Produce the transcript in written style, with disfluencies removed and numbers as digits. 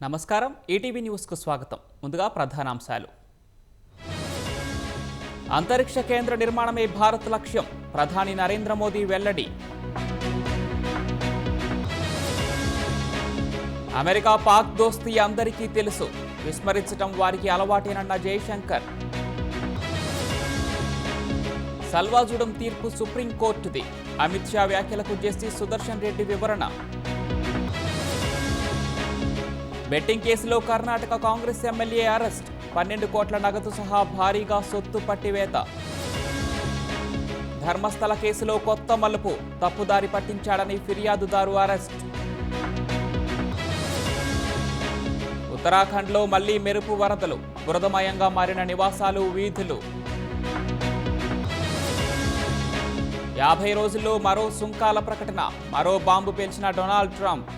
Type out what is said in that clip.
నమస్కారం ఈటీవీ న్యూస్కు స్వాగతం. ముందుగా ప్రధానాంశాలు. అంతరిక్ష కేంద్ర నిర్మాణమే భారత్ లక్ష్యం, ప్రధాని నరేంద్ర మోదీ వెల్లడి. అమెరికా పాక్ దోస్తీ అందరికీ తెలుసు, విస్మరించడం వారికి అలవాటేనన్న జయశంకర్. సల్వాజుడం తీర్పు సుప్రీంకోర్టుది, అమిత్ షా వ్యాఖ్యలకు జస్టిస్ సుదర్శన్ రెడ్డి వివరణ. బెట్టింగ్ కేసులో కర్ణాటక కాంగ్రెస్ ఎమ్మెల్యే అరెస్ట్, 12 కోట్ల నగదు సహా భారీగా సొత్తు పట్టివేత. ధర్మస్థల కేసులో కొత్త మలుపు, తప్పుదారి పట్టించాడని ఫిర్యాదుదారు అరెస్ట్. ఉత్తరాఖండ్లో మళ్లీ మెరుపు వరదలు, బురదమయంగా మారిన నివాసాలు, వీధులు. 50 రోజుల్లో మరో సుంకాల ప్రకటన, మరో బాంబు పేల్చిన డొనాల్డ్ ట్రంప్.